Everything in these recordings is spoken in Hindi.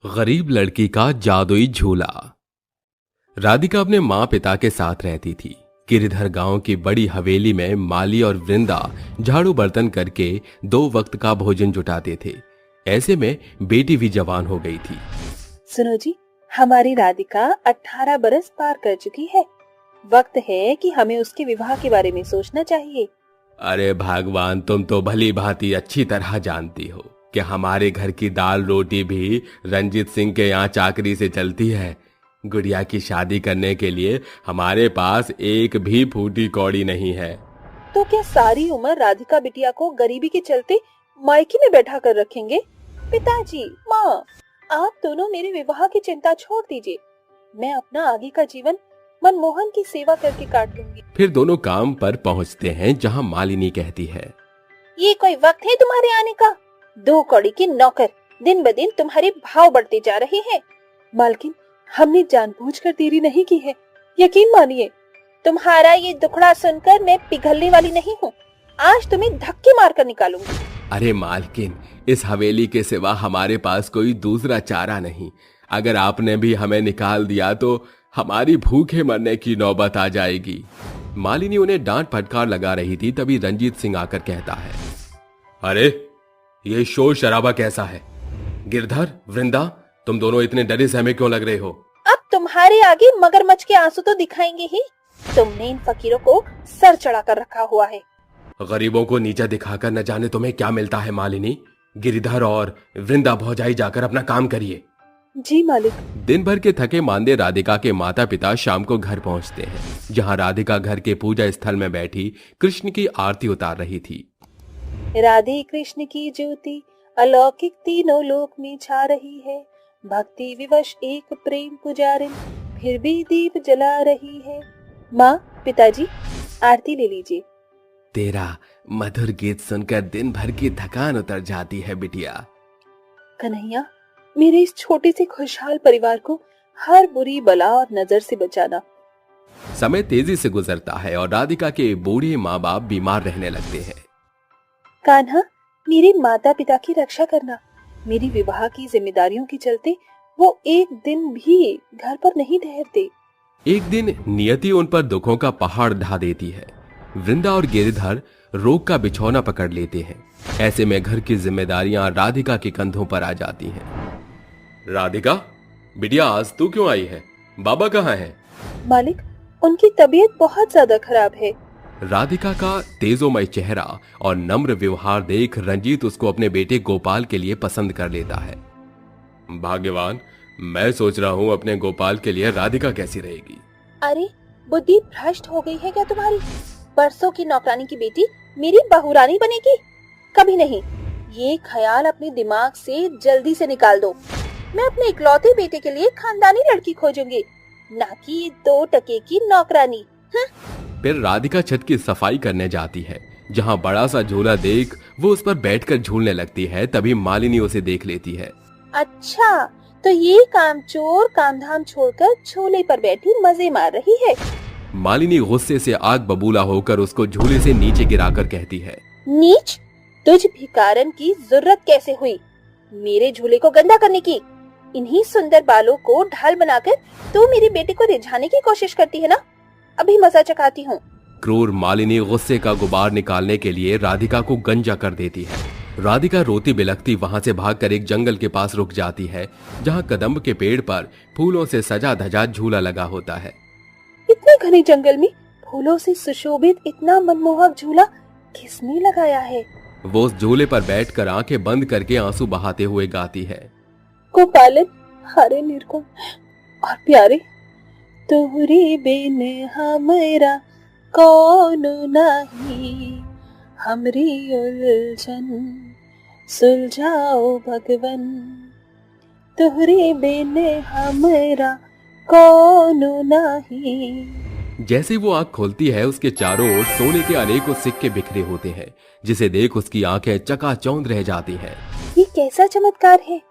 गरीब लड़की का जादुई झूला। राधिका अपने माँ पिता के साथ रहती थी। गिरिधर गांव की बड़ी हवेली में माली और वृंदा झाड़ू बर्तन करके 2 वक्त का भोजन जुटाते थे। ऐसे में बेटी भी जवान हो गई थी। सुनो जी, हमारी राधिका 18 बरस पार कर चुकी है। वक्त है कि हमें उसके विवाह के बारे में सोचना चाहिए। अरे भगवान, तुम तो भली भांति अच्छी तरह जानती हो कि हमारे घर की दाल रोटी भी रंजीत सिंह के यहाँ चाकरी से चलती है। गुड़िया की शादी करने के लिए हमारे पास एक भी फूटी कौड़ी नहीं है। तो क्या सारी उम्र राधिका बिटिया को गरीबी के चलते मायके में बैठा कर रखेंगे? पिताजी, माँ, आप दोनों मेरे विवाह की चिंता छोड़ दीजिए। मैं अपना आगे का जीवन मनमोहन की सेवा करके काट लूंगी। फिर दोनों काम पर पहुंचते हैं जहां मालिनी कहती है, ये कोई वक्त है तुम्हारे आने का? 2 कौड़ी के नौकर दिन ब दिन तुम्हारे भाव बढ़ते जा रहे हैं। मालकिन, हमने जानबूझकर देरी नहीं की है, यकीन मानिए। तुम्हारा ये दुखड़ा सुनकर मैं पिघलने वाली नहीं हूँ। आज तुम्हें धक्के मारकर निकालूंगी। अरे मालकिन, इस हवेली के सिवा हमारे पास कोई दूसरा चारा नहीं। अगर आपने भी हमें निकाल दिया तो हमारी भूखे मरने की नौबत आ जाएगी। मालिनी उन्हें डांट फटकार लगा रही थी, तभी रंजीत सिंह आकर कहता है, अरे ये शोर शराबा कैसा है? गिरधर, वृंदा, तुम दोनों इतने डरे सहमे क्यों लग रहे हो? अब तुम्हारे आगे मगरमच्छ के आंसू तो दिखाएंगे ही। तुमने इन फकीरों को सर चढ़ा कर रखा हुआ है। गरीबों को नीचा दिखाकर न जाने तुम्हें क्या मिलता है मालिनी। गिरिधर और वृंदा भौजाई जाकर अपना काम करिए। जी मालिक। दिन भर के थके मांदे राधिका के माता पिता शाम को घर पहुंचते हैं, जहां राधिका घर के पूजा स्थल में बैठी कृष्ण की आरती उतार रही थी। राधे कृष्ण की ज्योति अलौकिक तीनों लोक में छा रही है। भक्ति विवश एक प्रेम पुजारिन फिर भी दीप जला रही है। माँ, पिताजी, आरती ले लीजिए। तेरा मधुर गीत सुनकर दिन भर की थकान उतर जाती है बिटिया। कन्हैया, मेरे इस छोटे से खुशहाल परिवार को हर बुरी बला और नजर से बचाना। समय तेजी से गुजरता है और राधिका के बूढ़े माँ बाप बीमार रहने लगते हैं। कान्हा, मेरे माता पिता की रक्षा करना। मेरी विवाह की जिम्मेदारियों के चलते वो एक दिन भी घर पर नहीं ठहरते। एक दिन नियति उन पर दुखों का पहाड़ ढा देती है। वृंदा और गिरिधर रोग का बिछौना पकड़ लेते हैं। ऐसे में घर की जिम्मेदारियां राधिका के कंधों पर आ जाती हैं। राधिका, बिटिया, आज तू क्यों आई है? बाबा कहाँ है? मालिक, उनकी तबीयत बहुत ज्यादा खराब है। राधिका का तेजोमय चेहरा और नम्र व्यवहार देख रंजीत उसको अपने बेटे गोपाल के लिए पसंद कर लेता है। भाग्यवान, मैं सोच रहा हूँ अपने गोपाल के लिए राधिका कैसी रहेगी। अरे, बुद्धि भ्रष्ट हो गई है क्या तुम्हारी? परसों की नौकरानी की बेटी मेरी बहुरानी बनेगी? कभी नहीं। ये ख्याल अपने दिमाग से जल्दी से निकाल दो। मैं अपने इकलौते बेटे के लिए खानदानी लड़की खोजूंगी, ना कि 2 टके की नौकरानी। फिर राधिका छत की सफाई करने जाती है, जहाँ बड़ा सा झूला देख वो उस पर बैठकर झूलने लगती है। तभी मालिनी उसे देख लेती है। अच्छा, तो ये कामचोर कामधाम छोड़कर झूले पर बैठी मजे मार रही है। मालिनी गुस्से से आग बबूला होकर उसको झूले से नीचे गिराकर कहती है, नीच, तुझ भिखारन की जरूरत कैसे हुई मेरे झूले को गंदा करने की? इन्हीं सुंदर बालों को ढाल बनाकर तू मेरे बेटे को रिझाने की कोशिश करती है ना? अभी मजा चखाती हूँ। क्रूर मालिनी गुस्से का गुबार निकालने के लिए राधिका को गंजा कर देती है। राधिका रोती बिलखती वहां से भागकर एक जंगल के पास रुक जाती है, जहां कदम्ब के पेड़ पर फूलों से सजा धजा झूला लगा होता है। इतने घने जंगल में फूलों से सुशोभित इतना मनमोहक झूला किसने लगाया है? वो उस झूले पर बैठकर आंखें बंद करके आंसू बहाते हुए गाती है, गोपालन, हरे निर्गुण और प्यारे, तोहरे बिन हमरा कौन नहीं, हमरी उलझन सुलझाओ भगवन, तोहरे बिन हमरा कौन नहीं। जैसे वो आंख खोलती है, उसके चारों ओर सोने के अनेकों सिक्के बिखरे होते हैं, जिसे देख उसकी आंखें चकाचौंध रह जाती हैं। ये कैसा चमत्कार है?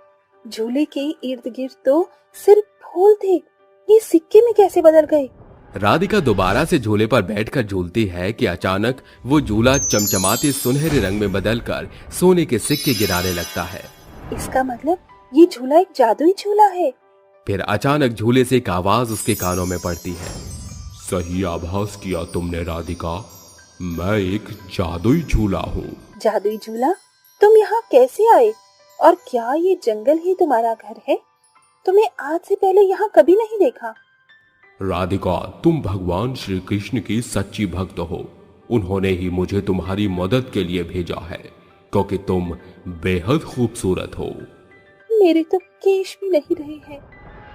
झूले के इर्द गिर्द तो सिर्फ फूल थे, ये सिक्के में कैसे बदल गए? राधिका दोबारा से झूले पर बैठकर झूलती है कि अचानक वो झूला चमचमाते सुनहरे रंग में बदलकर सोने के सिक्के गिराने लगता है। इसका मतलब ये झूला एक जादुई झूला है। फिर अचानक झूले से एक आवाज उसके कानों में पड़ती है। सही आभास किया तुमने राधिका, मैं एक जादुई झूला हूँ। जादुई झूला? तुम यहाँ कैसे आए? और क्या ये जंगल ही तुम्हारा घर है? तुम्हें आज से पहले यहाँ कभी नहीं देखा। राधिका, तुम भगवान श्री कृष्ण की सच्ची भक्त हो। उन्होंने ही मुझे तुम्हारी मदद के लिए भेजा है, क्योंकि तुम बेहद खूबसूरत हो। मेरे तो केश भी नहीं रहे हैं,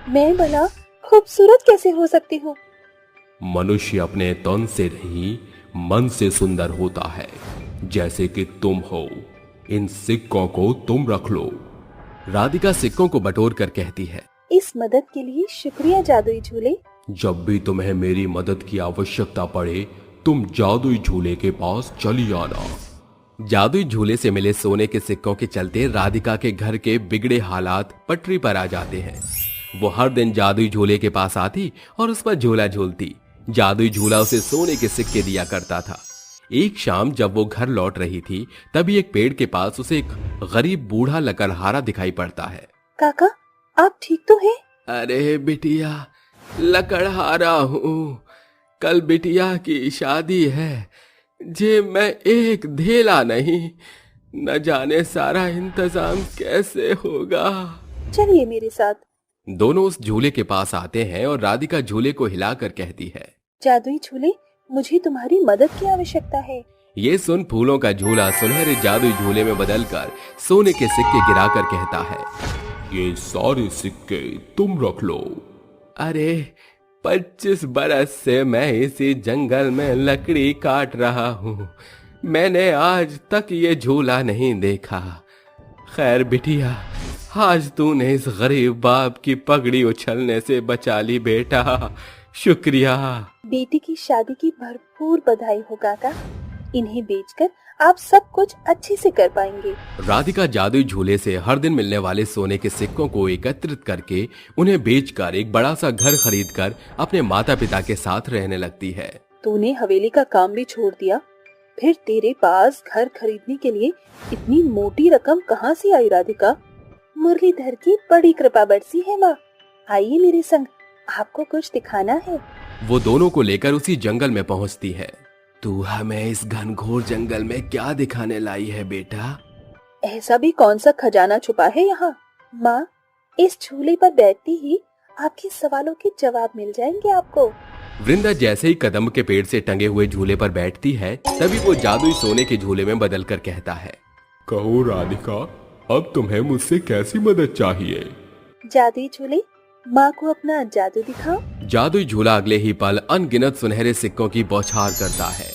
मैं भला खूबसूरत कैसे हो सकती हूँ? मनुष्य अपने तन से नहीं, मन से सुंदर होता है, जैसे कि तुम हो। इन सिक्कों को तुम रख लो। राधिका सिक्कों को बटोर कर कहती है। इस मदद के लिए शुक्रिया जादुई झूले। जब भी तुम्हें मेरी मदद की आवश्यकता पड़े, तुम जादुई झूले के पास चली आना। जादुई झूले से मिले सोने के सिक्कों के चलते राधिका के घर के बिगड़े हालात पटरी पर आ जाते हैं। वो हर दिन जादुई झूले के पास आती और उस पर झूला झूलती। जादुई झूला उसे सोने के सिक्के दिया करता था। एक शाम जब वो घर लौट रही थी, तभी एक पेड़ के पास उसे एक गरीब बूढ़ा लकड़हारा दिखाई पड़ता है। काका, आप ठीक तो हैं? अरे बिटिया, लकड़हारा हूँ। कल बिटिया की शादी है, जे मैं एक धेला नहीं, न जाने सारा इंतजाम कैसे होगा। चलिए मेरे साथ। दोनों उस झूले के पास आते हैं और राधिका झूले को हिलाकर कहती है। जादुई झूले, मुझे तुम्हारी मदद की आवश्यकता है। ये सुन फूलों का झूला सुनहरे जादुई झूले में बदलकर सोने के सिक्के गिराकर कहता है। ये सारे सिक्के तुम रख लो। अरे 25 बरस से मैं इसी जंगल में लकड़ी काट रहा हूँ, मैंने आज तक ये झूला नहीं देखा। खैर बिटिया, आज तूने इस गरीब बाप की पगड़ी उछलने से बचा ली बेटा, शुक्रिया। बेटी की शादी की भरपूर बधाई हो काका। इन्हें बेचकर आप सब कुछ अच्छे से कर पाएंगे। राधिका जादुई झूले से हर दिन मिलने वाले सोने के सिक्कों को एकत्रित करके उन्हें बेचकर एक बड़ा सा घर खरीदकर अपने माता पिता के साथ रहने लगती है। तूने हवेली का काम भी छोड़ दिया, फिर तेरे पास घर खरीदने के लिए इतनी मोटी रकम कहाँ से आई राधिका? मुरलीधर की बड़ी कृपा बरसी है माँ। आइए मेरे संग, आपको कुछ दिखाना है। वो दोनों को लेकर उसी जंगल में पहुँचती है। तू हमें इस घनघोर जंगल में क्या दिखाने लाई है बेटा? ऐसा भी कौन सा खजाना छुपा है यहाँ? माँ, इस झूले पर बैठते ही आपके सवालों के जवाब मिल जाएंगे आपको। वृंदा जैसे ही कदम के पेड़ से टंगे हुए झूले पर बैठती है, तभी वो जादुई सोने के झूले में बदलकर कहता है। कहो राधिका, अब तुम्हें मुझसे कैसी मदद चाहिए? जादुई झूले, माँ को अपना जादू दिखाओ। जादुई झूला अगले ही पल अनगिनत सुनहरे सिक्कों की बौछार करता है।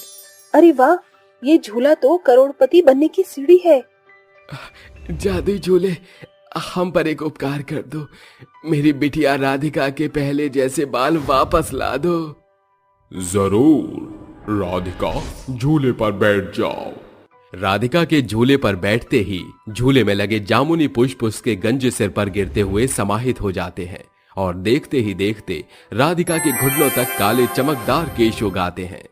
अरे वाह, ये झूला तो करोड़पति बनने की सीढ़ी है। जादुई झूले, हम पर एक उपकार कर दो, मेरी बिटिया राधिका के पहले जैसे बाल वापस ला दो। जरूर राधिका, झूले पर बैठ जाओ। राधिका के झूले पर बैठते ही झूले में लगे जामुनी पुष्प उसके गंजे सिर पर गिरते हुए समाहित हो जाते हैं और देखते ही देखते राधिका के घुटनों तक काले चमकदार केश उग आते हैं।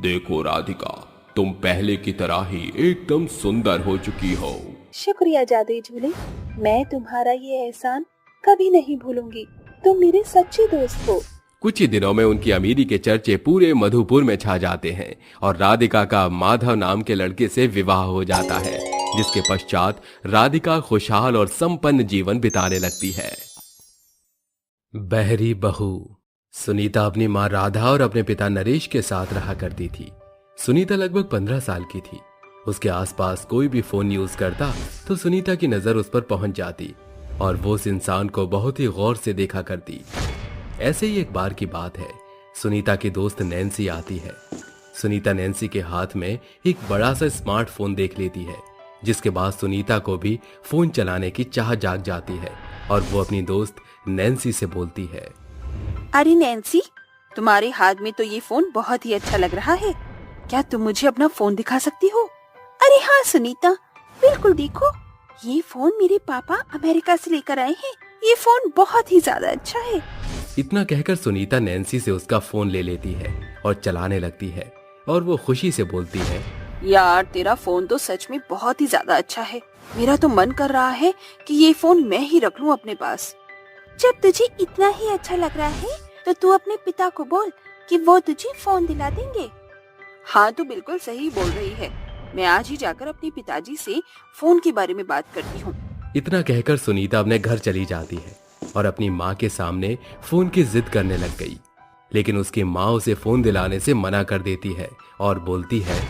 देखो राधिका, तुम पहले की तरह ही एकदम सुंदर हो चुकी हो। शुक्रिया जादुई झूले, मैं तुम्हारा ये एहसान कभी नहीं भूलूंगी। तुम मेरे सच्चे दोस्त हो। कुछ ही दिनों में उनकी अमीरी के चर्चे पूरे मधुपुर में छा जाते हैं और राधिका का माधव नाम के लड़के से विवाह हो जाता है, जिसके पश्चात राधिका खुशहाल और संपन्न जीवन बिताने लगती है। बहरी बहू। सुनीता अपनी माँ राधा और अपने पिता नरेश के साथ रहा करती थी। सुनीता लगभग 15 साल की थी। उसके आसपास कोई भी फोन यूज करता तो सुनीता की नजर उस पर पहुंच जाती और वो उस इंसान को बहुत ही गौर से देखा करती। ऐसे ही एक बार की बात है, सुनीता की दोस्त नैन्सी आती है। सुनीता नैन्सी के हाथ में एक बड़ा सा स्मार्टफोन देख लेती है, जिसके बाद सुनीता को भी फोन चलाने की चाह जाग जाती है और वो अपनी दोस्त नैन्सी से बोलती है। अरे नैन्सी, तुम्हारे हाथ में तो ये फोन बहुत ही अच्छा लग रहा है, क्या तुम मुझे अपना फोन दिखा सकती हो? अरे हाँ सुनीता, बिल्कुल देखो, ये फोन मेरे पापा अमेरिका से लेकर आए हैं। ये फोन बहुत ही ज्यादा अच्छा है। इतना कहकर सुनीता नैन्सी से उसका फोन ले लेती है और चलाने लगती है, और वो खुशी से बोलती है, यार तेरा फोन तो सच में बहुत ही ज्यादा अच्छा है। मेरा तो मन कर रहा है कि ये फोन मैं ही रख लूं अपने पास। जब तुझे इतना ही अच्छा लग रहा है तो तू अपने पिता को बोल कि वो तुझे फोन दिला देंगे। हाँ, तू बिल्कुल सही बोल रही है। मैं आज ही जाकर अपने पिताजी से फोन के बारे में बात करती हूँ। इतना कहकर सुनीता अपने घर चली जाती है और अपनी माँ के सामने फोन की जिद करने लग गई। लेकिन उसकी माँ उसे फोन दिलाने से मना कर देती है और बोलती है,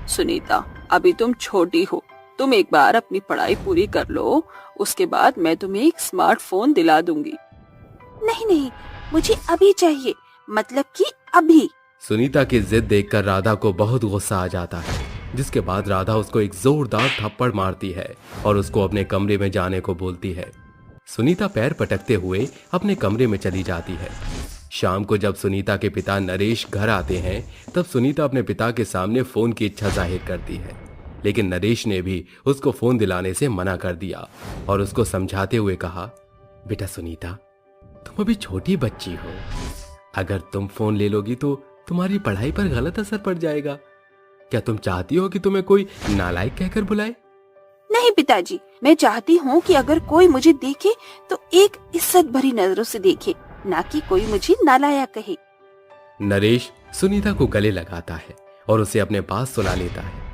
सुनीता, अभी तुम छोटी हो, तुम एक बार अपनी पढ़ाई पूरी कर लो, उसके बाद मैं तुम्हें एक स्मार्टफोन दिला दूंगी। नहीं नहीं, मुझे अभी चाहिए, मतलब कि अभी। सुनीता की जिद देखकर राधा को बहुत गुस्सा आ जाता है, जिसके बाद राधा उसको एक जोरदार थप्पड़ मारती है और उसको अपने कमरे में जाने को बोलती है। सुनीता पैर पटकते हुए अपने कमरे में चली जाती है। शाम को जब सुनीता के पिता नरेश घर आते हैं तब सुनीता अपने पिता के सामने फोन की इच्छा जाहिर करती है, लेकिन नरेश ने भी उसको फोन दिलाने से मना कर दिया और उसको समझाते हुए कहा, बेटा सुनीता, तुम अभी छोटी बच्ची हो, अगर तुम फोन ले लोगी तो तुम्हारी पढ़ाई पर गलत असर पड़ जाएगा। क्या तुम चाहती हो कि तुम्हें कोई नालायक कहकर बुलाए? नहीं पिताजी, मैं चाहती हूँ कि अगर कोई मुझे देखे तो एक इज्जत भरी नजरों से देखे, ना कि कोई मुझे नालायक कहे। नरेश सुनीता को गले लगाता है और उसे अपने पास सुला लेता है।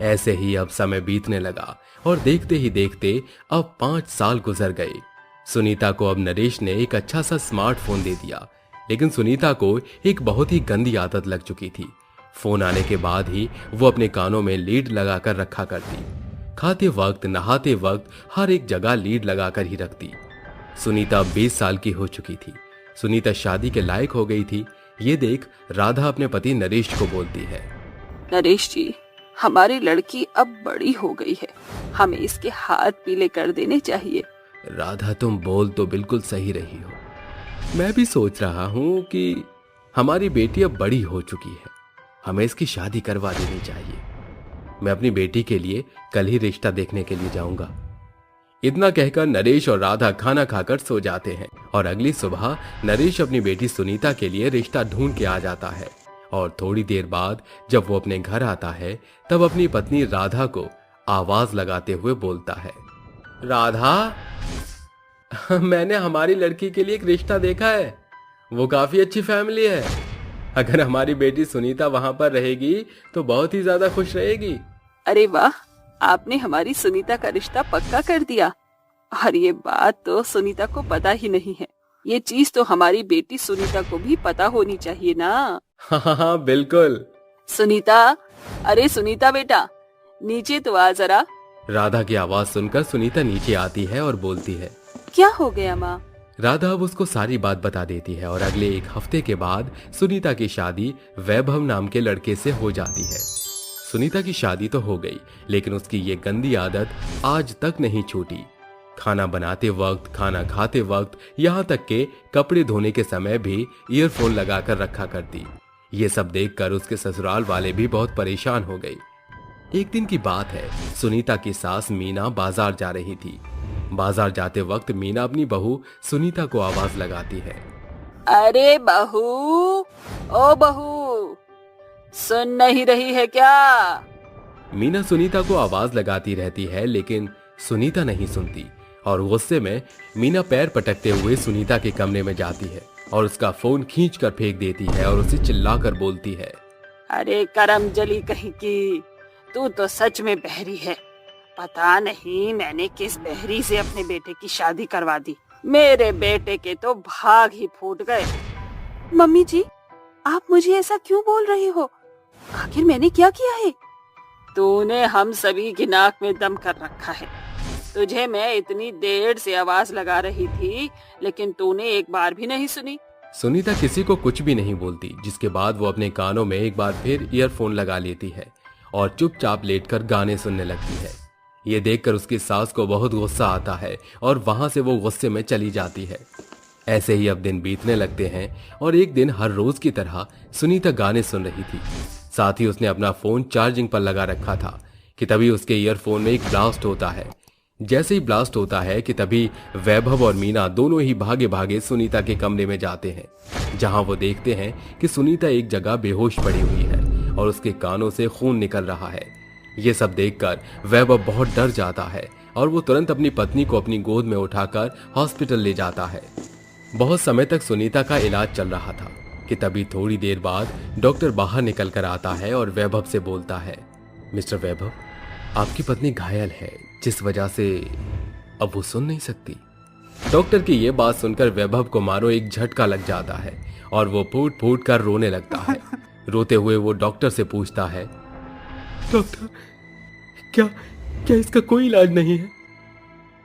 ऐसे ही अब समय बीतने लगा और देखते ही देखते अब 5 साल गुजर गए। सुनीता को अब नरेश ने एक अच्छा सा स्मार्टफोन दे दिया, लेकिन सुनीता को एक बहुत ही गंदी आदत लग चुकी थी। फोन आने के बाद ही वो अपने कानों में लीड लगाकर रखा करती। खाते वक्त, नहाते वक्त हर एक जगह लीड लगाकर ही रखती। सुनीता 20 साल की हो चुकी थी। सुनीता शादी के लायक हो गई थी। ये देख राधा अपने पति नरेश को बोलती है, नरेश जी, हमारी लड़की अब बड़ी हो गई है, हमें इसके हाथ पीले कर देने चाहिए। राधा, तुम बोल तो बिल्कुल सही रही हो। मैं भी सोच रहा हूँ कि हमारी बेटी अब बड़ी हो चुकी है, हमें इसकी शादी करवा देनी चाहिए। मैं अपनी बेटी के लिए कल ही रिश्ता देखने के लिए जाऊंगा। इतना कहकर नरेश और राधा खाना खाकर सो जाते हैं और अगली सुबह नरेश अपनी बेटी सुनीता के लिए रिश्ता ढूंढ के आ जाता है। और थोड़ी देर बाद जब वो अपने घर आता है तब अपनी पत्नी राधा को आवाज लगाते हुए बोलता है, राधा, मैंने हमारी लड़की के लिए एक रिश्ता देखा है, वो काफी अच्छी फैमिली है। अगर हमारी बेटी सुनीता वहां पर रहेगी तो बहुत ही ज्यादा खुश रहेगी। अरे वाह, आपने हमारी सुनीता का रिश्ता पक्का कर दिया। और ये बात तो सुनीता को पता ही नहीं है। ये चीज तो हमारी बेटी सुनीता को भी पता होनी चाहिए ना। हाँ, बिल्कुल। सुनीता, अरे सुनीता बेटा, नीचे तो आ जरा। राधा की आवाज सुनकर सुनीता नीचे आती है और बोलती है, क्या हो गया माँ? राधा अब उसको सारी बात बता देती है और अगले 1 हफ्ते के बाद सुनीता की शादी वैभव नाम के लड़के से हो जाती है। सुनीता की शादी तो हो गई, लेकिन उसकी ये गंदी आदत आज तक नहीं छूटी। खाना बनाते वक्त, खाना खाते वक्त, यहाँ तक के कपड़े धोने के समय भी ईयरफोन लगाकर रखा करती। ये सब देखकर उसके ससुराल वाले भी बहुत परेशान हो गए। एक दिन की बात है, सुनीता की सास मीना बाजार जा रही थी। बाजार जाते वक्त मीना अपनी बहू सुनीता को आवाज लगाती है, अरे बहू, ओ बहू, सुन नहीं रही है क्या? मीना सुनीता को आवाज लगाती रहती है, लेकिन सुनीता नहीं सुनती और गुस्से में मीना पैर पटकते हुए सुनीता के कमरे में जाती है और उसका फोन खींचकर फेंक देती है और उसे चिल्लाकर बोलती है, अरे करम जली कहीं की, तू तो सच में बहरी है। पता नहीं मैंने किस बहरी से अपने बेटे की शादी करवा दी। मेरे बेटे के तो भाग ही फूट गए। मम्मी जी, आप मुझे ऐसा क्यों बोल रही हो? आखिर मैंने क्या किया है? तूने हम सभी की नाक में दम कर रखा है। तुझे मैं इतनी देर से आवाज लगा रही थी, लेकिन तूने एक बार भी नहीं सुनी। सुनीता किसी को कुछ भी नहीं बोलती, जिसके बाद वो अपने कानों में एक बार फिर ईयरफोन लगा लेती है और चुपचाप लेटकर गाने सुनने लगती है। ये देखकर उसकी सास को बहुत गुस्सा आता है और वहां से वो गुस्से में चली जाती है। ऐसे ही अब दिन बीतने लगते हैं और एक दिन हर रोज की तरह सुनीता गाने सुन रही थी। साथ ही उसने अपना फोन चार्जिंग पर लगा रखा था कि तभी उसके ईयरफोन में एक ब्लास्ट होता है। जैसे ही ब्लास्ट होता है कि तभी वैभव और मीना दोनों ही भागे भागे सुनीता के कमरे में जाते हैं, जहां वो देखते हैं कि सुनीता एक जगह बेहोश पड़ी हुई है और उसके कानों से खून निकल रहा है। ये सब देखकर वैभव बहुत डर जाता है और वो तुरंत अपनी पत्नी को अपनी गोद में उठाकर हॉस्पिटल ले जाता है। बहुत समय तक सुनीता का इलाज चल रहा था कि तभी थोड़ी देर बाद डॉक्टर बाहर निकल कर आता है और वैभव से बोलता है, मिस्टर वैभव, आपकी पत्नी घायल है, जिस वजह से अब वो सुन नहीं सकती। डॉक्टर की ये बात सुनकर वैभव को मानो एक झटका लग जाता है और वो फूट फूट कर रोने लगता है। रोते हुए वो डॉक्टर से पूछता है, डॉक्टर, क्या क्या इसका कोई इलाज नहीं है?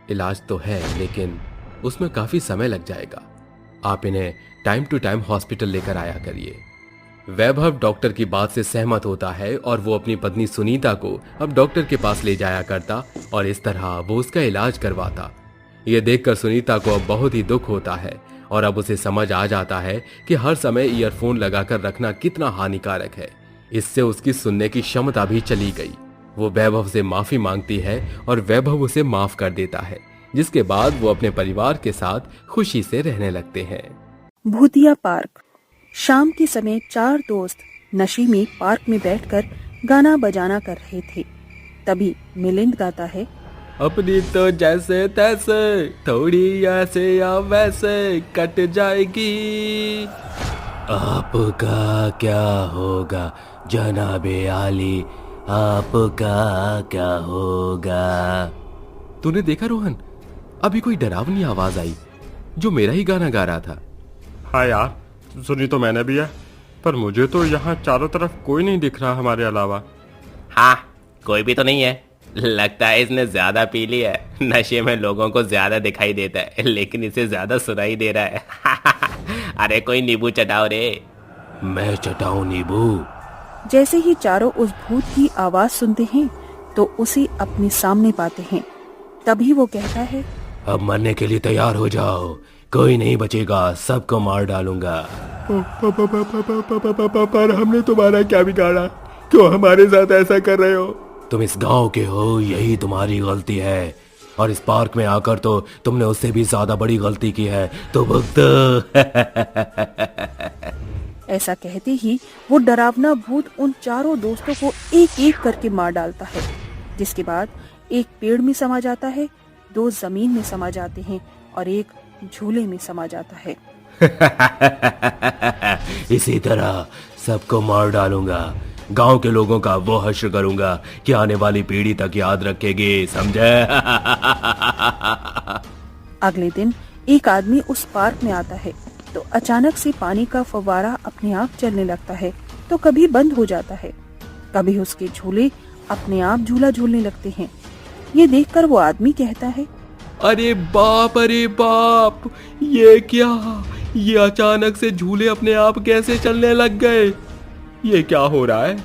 इलाज तो है, लेकिन उसमें काफी समय लग जाएगा। आप इन्हें टाइम टू टाइम हॉस्पिटल लेकर आया करिए। वैभव डॉक्टर की बात से सहमत होता है और वो अपनी पत्नी सुनीता को अब डॉक्टर के पास ले जाया करता और इस तरह वो उसका इलाज करवाता। ये देखकर सुनीता को अब बहुत ही दुख होता है और अब उसे समझ आ जाता है कि हर समय ईयरफोन लगाकर रखना कितना हानिकारक है। इससे उसकी सुनने की क्षमता भी चली गई। वो वैभव से माफी मांगती है और वैभव उसे माफ कर देता है, जिसके बाद वो अपने परिवार के साथ खुशी से रहने लगते हैं। भूतिया पार्क। शाम के समय 4 दोस्त नशे में पार्क में बैठकर गाना बजाना कर रहे थे। तभी मिलिंद गाता है, अपनी तो जैसे तैसे, थोड़ी ऐसे या वैसे कट जाएगी। आपका क्या होगा जनाबे आली, आपका क्या होगा? तूने देखा रोहन, अभी कोई डरावनी आवाज आई जो मेरा ही गाना गा रहा था। हाँ यार, सुनी तो मैंने भी है, पर मुझे तो यहाँ चारों तरफ कोई नहीं दिख रहा हमारे अलावा। हाँ, कोई भी तो नहीं है। लगता है इसने ज्यादा पी ली है। नशे में लोगों को ज्यादा दिखाई देता है, लेकिन इसे ज्यादा सुनाई दे रहा है। अरे कोई नींबू चटाओ रे। मैं चटाऊं नींबू? जैसे ही चारों उस भूत की आवाज सुनते हैं तो उसे अपने सामने पाते हैं। तभी वो कहता है, अब मरने के लिए तैयार हो जाओ, कोई नहीं बचेगा, सबको मार डालूंगा। पर हमने तुम्हारा क्या बिगाड़ा? क्यों हमारे साथ ऐसा कर रहे हो? तुम इस गांव के हो, यही तुम्हारी गलती है, और इस पार्क में आकर तो तुमने उससे भी ज्यादा बड़ी गलती की है, तो भुगतो। ऐसा कहते ही वो डरावना भूत उन चारों दोस्तों को एक एक करके मार डालता है, जिसके बाद एक पेड़ में समा जाता है, 2 जमीन में समा जाते हैं और एक झूले में समा जाता है। इसी तरह सबको मार डालूंगा, गांव के लोगों का वो हश्र करूंगा कि आने वाली पीढ़ी तक याद रखेगी, समझे? अगले दिन एक आदमी उस पार्क में आता है तो अचानक से पानी का फव्वारा अपने आप चलने लगता है, तो कभी बंद हो जाता है, कभी उसके झूले अपने आप झूला झूलने लगते हैं। ये देखकर वो आदमी कहता है, अरे बाप, ये क्या? ये अचानक से झूले अपने आप कैसे चलने लग गए? ये क्या हो रहा है?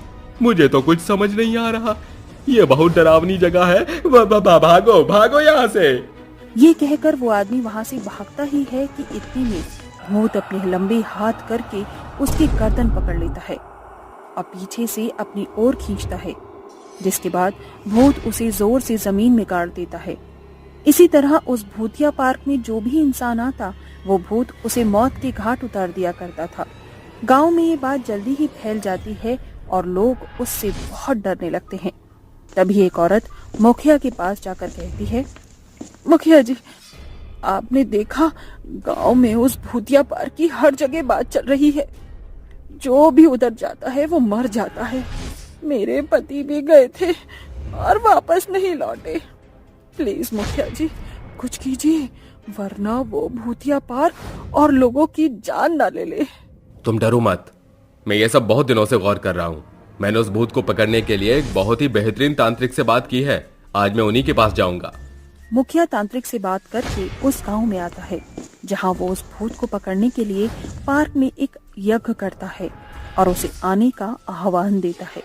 मुझे तो कुछ समझ नहीं आ रहा। ये बहुत डरावनी जगह है, भागो भागो यहाँ से। ये कहकर वो आदमी वहाँ से भागता ही है कि इतने में भूत अपने लंबे हाथ करके उसकी गर्दन पकड़ लेता है और पीछे से अपनी ओर खींचता है, जिसके बाद भूत उसे जोर से जमीन में गाड़ देता है। इसी तरह उस भूतिया पार्क में जो भी इंसान आता वो भूत उसे मौत के घाट उतार दिया करता था। गांव में ये बात जल्दी ही फैल जाती है और लोग उससे बहुत डरने लगते हैं। तभी एक औरत मुखिया के पास जाकर कहती है, मुखिया जी, आपने देखा गांव में उस भूतिया पार्क की हर जगह बात चल रही है, जो भी उधर जाता है वो मर जाता है। मेरे पति भी गए थे और वापस नहीं लौटे। प्लीज मुखिया जी कुछ कीजिए, वरना वो भूतिया पार्क और लोगों की जान ना ले ले। तुम डरो मत, मैं ये सब बहुत दिनों से गौर कर रहा हूँ। मैंने उस भूत को पकड़ने के लिए एक बहुत ही बेहतरीन तांत्रिक से बात की है। आज मैं उन्हीं के पास जाऊंगा। मुखिया तांत्रिक से बात करके उस गांव में आता है, जहां वो उस भूत को पकड़ने के लिए पार्क में एक यज्ञ करता है और उसे आने का आह्वान देता है।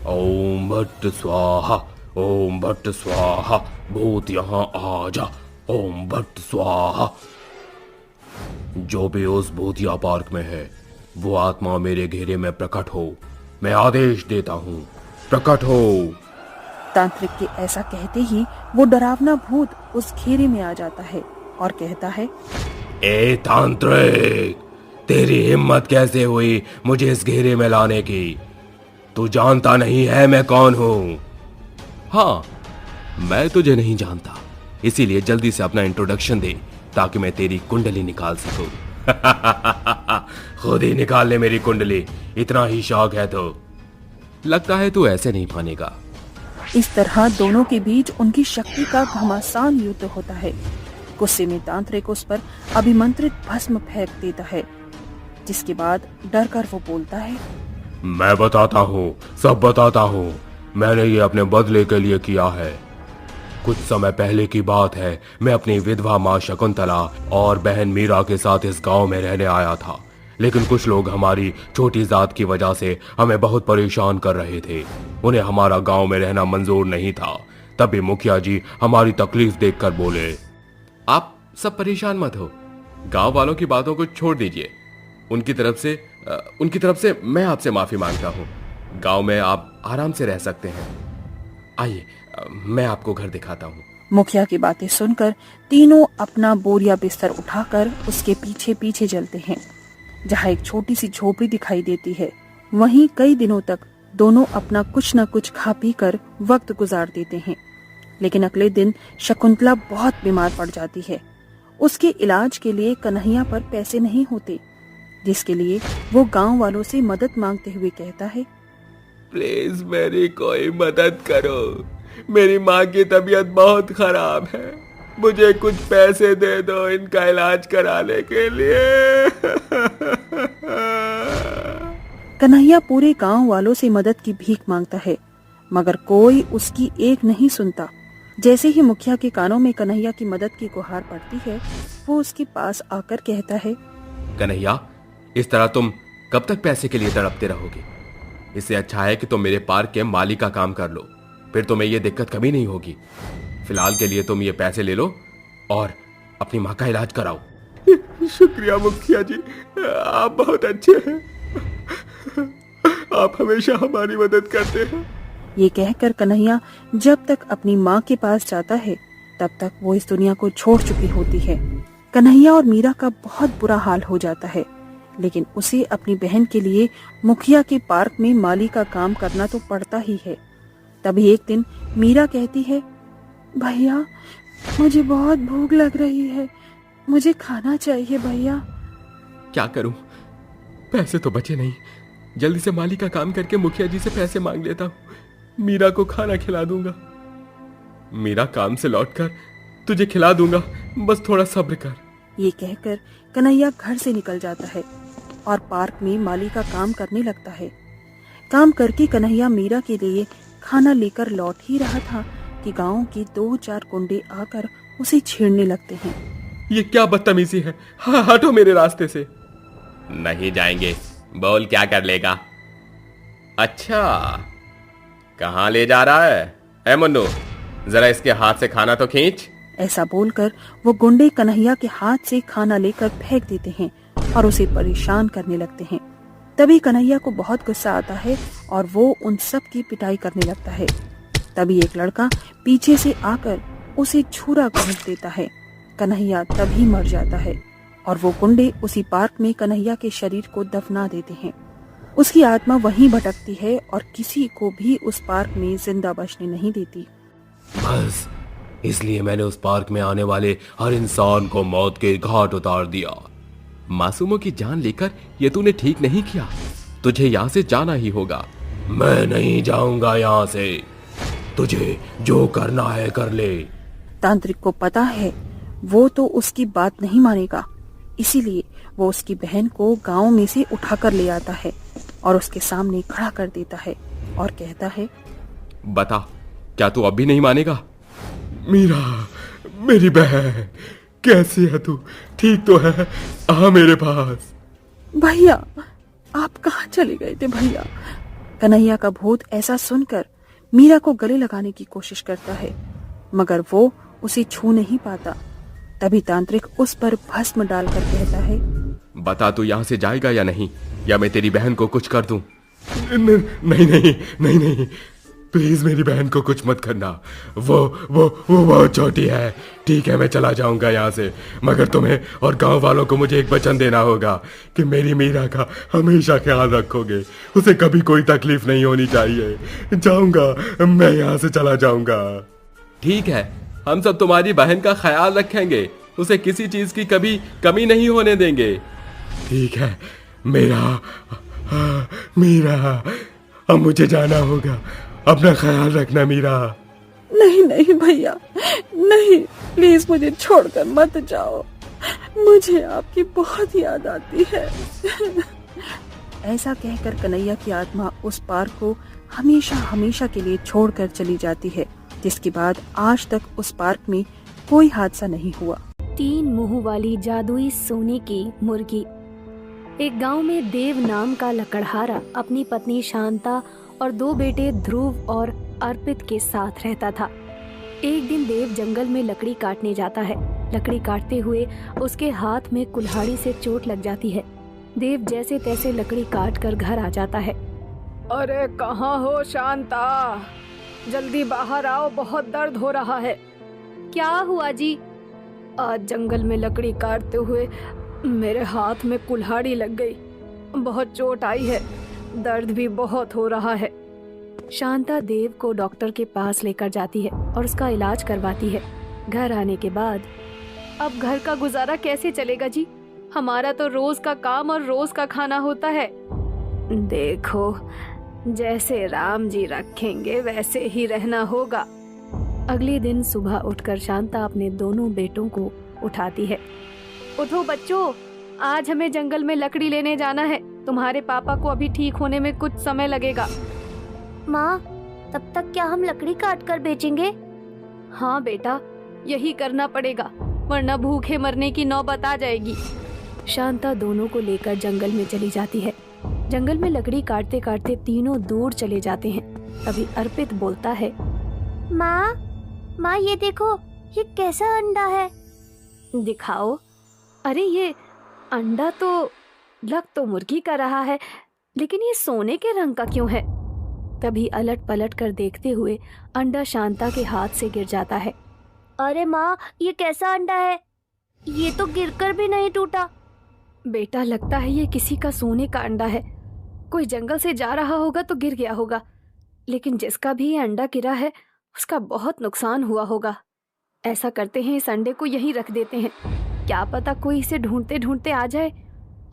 ओम भट्ट स्वाहा, ओम भट्ट स्वाहा, भूत यहाँ आ जा, ओम भट्ट स्वाहा। जो भी उस भूतिया पार्क में है वो आत्मा मेरे घेरे में प्रकट हो। मैं आदेश देता हूँ, प्रकट हो। तांत्रिक के ऐसा कहते ही वो डरावना भूत उस घेरे में आ जाता है और कहता है, ए तांत्रिक, तेरी हिम्मत कैसे हुई मुझे इस घेरे में लाने की? तू जानता नहीं है मैं कौन हूँ? हाँ, मैं तुझे नहीं जानता, इसीलिए जल्दी से अपना इंट्रोडक्शन दे ताकि मैं तेरी कुंडली निकाल सकूं। खुद ही निकाल ले मेरी कुंडली, इतना ही शौक है तो। लगता है तू ऐसे नहीं मानेगा। इस तरह दोनों के बीच उनकी शक्ति का घमासान युद्ध होता है। गुस्से में तांत्रिक उस पर अभिमंत्रित भस्म फेंक देता है, जिसके बाद डर कर वो बोलता है, मैं बताता हूँ, सब बताता हूँ। मैंने ये अपने बदले के लिए किया है। कुछ समय पहले की बात है, मैं अपनी विधवा माँ शकुंतला और बहन मीरा के साथ इस गांव में रहने आया था। लेकिन कुछ लोग हमारी छोटी जात की वजह से हमें बहुत परेशान कर रहे थे। उन्हें हमारा गांव में रहना मंजूर नहीं था। तभी मुखिया जी हमारी तकलीफ देखकर बोले, आप सब परेशान मत हो, गांव वालों की बातों को छोड़ दीजिए। उनकी तरफ से मैं आपसे माफी मांगता हूँ। गांव में आप आराम से रह सकते हैं। आइए, मैं आपको घर दिखाता हूँ। मुखिया की बातें सुनकर तीनों अपना बोरिया बिस्तर उठाकर उसके पीछे पीछे चलते हैं, जहाँ एक छोटी सी झोपड़ी दिखाई देती है। वहीं कई दिनों तक दोनों अपना कुछ न कुछ खा पी कर वक्त गुजार देते हैं। लेकिन अगले दिन शकुंतला बहुत बीमार पड़ जाती है। उसके इलाज के लिए कन्हैया पर पैसे नहीं होते, जिसके लिए वो गांव वालों से मदद मांगते हुए कहता है, प्लीज मेरी कोई मदद करो, मेरी माँ की तबीयत बहुत खराब है, मुझे कुछ पैसे दे दो इनका इलाज कराने के लिए। कन्हैया पूरे गांव वालों से मदद की भीख मांगता है, मगर कोई उसकी एक नहीं सुनता। जैसे ही मुखिया के कानों में कन्हैया की मदद की गुहार पड़ती है, वो उसके पास आकर कहता है, कन्हैया, इस तरह तुम कब तक पैसे के लिए तड़पते रहोगे? इससे अच्छा है कि तुम मेरे पार्क के माली का काम कर लो, फिर तुम्हें ये दिक्कत कभी नहीं होगी। फिलहाल के लिए तुम ये पैसे ले लो और अपनी माँ का इलाज कराओ। शुक्रिया मुखिया जी, आप बहुत अच्छे हैं। आप हमेशा हमारी मदद करते हैं। ये कहकर कन्हैया जब तक अपनी माँ के पास जाता है, तब तक वो इस दुनिया को छोड़ चुकी होती है। कन्हैया और मीरा का बहुत बुरा हाल हो जाता है, लेकिन उसे अपनी बहन के लिए मुखिया के पार्क में माली का काम करना तो पड़ता ही है। तभी एक दिन मीरा कहती है, भैया मुझे बहुत भूख लग रही है, मुझे खाना चाहिए भैया। क्या करूं, पैसे तो बचे नहीं। जल्दी से माली का काम करके मुखिया जी से पैसे मांग लेता हूं, मीरा को खाना खिला दूंगा। मीरा काम से लौटकर तुझे खिला दूंगा, बस थोड़ा सब्र कर। ये कहकर कन्हैया घर से निकल जाता है और पार्क में माली का काम करने लगता है। काम करके कन्हैया मीरा के लिए खाना लेकर लौट ही रहा था कि गांव के 2-4 गुंडे आकर उसे छेड़ने लगते हैं। ये क्या बदतमीजी है, हटो मेरे रास्ते से। नहीं जाएंगे, बोल क्या कर लेगा? अच्छा, कहाँ ले जा रहा है? ए मुन्नू, जरा इसके हाथ से खाना तो खींच। ऐसा बोलकर वो गुंडे कन्हैया के हाथ से खाना लेकर फेंक देते हैं और उसे परेशान करने लगते हैं। तभी कन्हैया को बहुत गुस्सा आता है और वो उन सब की पिटाई करने लगता है। तभी एक लड़का पीछे से आकर उसे छुरा घोंप देता है। कन्हैया तभी मर जाता है और वो गुंडे उसी पार्क में कन्हैया के शरीर को दफना देते हैं। उसकी आत्मा वहीं भटकती है और किसी को भी उस पार्क में जिंदा बचने नहीं देती। बस इसलिए मैंने उस पार्क में आने वाले हर इंसान को मौत के घाट उतार दिया। मासूमों की जान लेकर ये तूने ठीक नहीं किया, तुझे यहाँ से जाना ही होगा। मैं नहीं जाऊंगा यहाँ से, तुझे जो करना है कर ले। तांत्रिक को पता है वो तो उसकी बात नहीं मानेगा, इसीलिए वो उसकी बहन को गांव में से उठाकर ले आता है और उसके सामने खड़ा कर देता है और कहता है, बता, क्या तू अब भी नहीं मानेगा? मीरा, मेरी बहन, कैसी है तू? ठीक तो है? आ मेरे पास। भैया, आप कहाँ चले गए थे भैया? कन्हैया का भूत ऐसा सुनकर मीरा को गले लगाने की कोशिश करता है, मगर वो उसे छू नहीं पाता। तभी तांत्रिक उस पर भस्म डालकर कहता है, बता, तू यहाँ से जाएगा या नहीं, या मैं तेरी बहन को कुछ कर दूं? नहीं नहीं नहीं नहीं, प्लीज मेरी बहन को कुछ मत करना, वो बहुत छोटी है। ठीक है, मैं चला जाऊंगा यहाँ से, मगर तुम्हें और गांव वालों को मुझे एक वचन देना होगा कि मेरी मीरा का हमेशा ख्याल रखोगे, उसे कभी कोई तकलीफ नहीं होनी चाहिए। जाऊंगा, मैं यहाँ से चला जाऊंगा। ठीक है, हम सब तुम्हारी बहन का ख्याल रखेंगे, उसे किसी चीज की कभी कमी नहीं होने देंगे। ठीक है मीरा, मीरा अब मुझे जाना होगा, अपना ख्याल रखना मीरा। नहीं नहीं भैया, नहीं, प्लीज मुझे छोड़कर मत जाओ, मुझे आपकी बहुत याद आती है। ऐसा कहकर कन्हैया की आत्मा उस पार्क को हमेशा हमेशा के लिए छोड़कर चली जाती है, जिसके बाद आज तक उस पार्क में कोई हादसा नहीं हुआ। 3 मुंह वाली जादुई सोने की मुर्गी। एक गांव में देव नाम का लकड़हारा अपनी पत्नी शांता और 2 बेटे ध्रुव और अर्पित के साथ रहता था। एक दिन देव जंगल में लकड़ी काटने जाता है। लकड़ी काटते हुए उसके हाथ में कुल्हाड़ी से चोट लग जाती है। देव जैसे तैसे लकड़ी काट कर घर आ जाता है। अरे कहाँ हो शांता, जल्दी बाहर आओ, बहुत दर्द हो रहा है। क्या हुआ जी? आज जंगल में लकड़ी काटते हुए मेरे हाथ में कुल्हाड़ी लग गई, बहुत चोट आई है, दर्द भी बहुत हो रहा है। शांता देव को डॉक्टर के पास लेकर जाती है और उसका इलाज करवाती है। घर आने के बाद, अब घर का गुजारा कैसे चलेगा जी? हमारा तो रोज का काम और रोज का खाना होता है। देखो, जैसे राम जी रखेंगे वैसे ही रहना होगा। अगले दिन सुबह उठकर शांता अपने दोनों बेटों को उठाती है। उठो बच्चों, आज हमें जंगल में लकड़ी लेने जाना है। तुम्हारे पापा को अभी ठीक होने में कुछ समय लगेगा। माँ, तब तक क्या हम लकड़ी काट कर बेचेंगे? हाँ बेटा, यही करना पड़ेगा, वरना भूखे मरने की नौबत आ जाएगी। शांता दोनों को लेकर जंगल में चली जाती है। जंगल में लकड़ी काटते काटते तीनों दूर चले जाते हैं। तभी अर्पित बोलता है, माँ ये देखो, ये कैसा अंडा है? दिखाओ। अरे ये अंडा तो लग तो मुर्गी का रहा है, लेकिन ये सोने के रंग का क्यों है? तभी अलट पलट कर देखते हुए अंडा शांता के हाथ से गिर जाता है। अरे माँ, ये कैसा अंडा है? ये तो गिरकर भी नहीं टूटा। बेटा, लगता है ये किसी का सोने का अंडा है। कोई जंगल से जा रहा होगा तो गिर गया होगा, लेकिन जिसका भी ये अंडा गिरा है उसका बहुत नुकसान हुआ होगा। ऐसा करते हैं, इस अंडे को यहीं रख देते हैं, क्या पता कोई इसे ढूंढते ढूंढते आ जाए